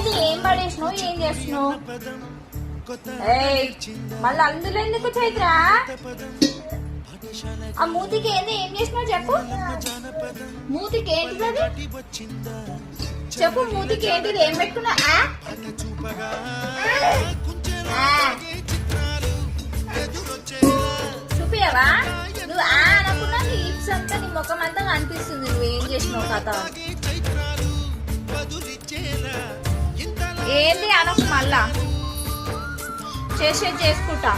ఏంది ఏం పడేసినావు ఏం చేస్తున్నావు? ఏయ్ మళ్ళీ అందులో ఎందుకు చైత్ర? ఆ మూతికి ఏంది ఏం చేసినావు చెప్పు. మూతికి ఏంటిది అది చెప్పు. మూతికి ఏంటిది ఏం పెట్టుకున్నా? చూపియవా? నువ్వు అనకున్నా నీ లిప్స్ అంతా నీ ముఖం అంతా కనిపిస్తుంది. నువ్వు ఏం చేసినావు కథ? ఏంది అనకు మళ్ళా చేసేది చేసుకుంటా.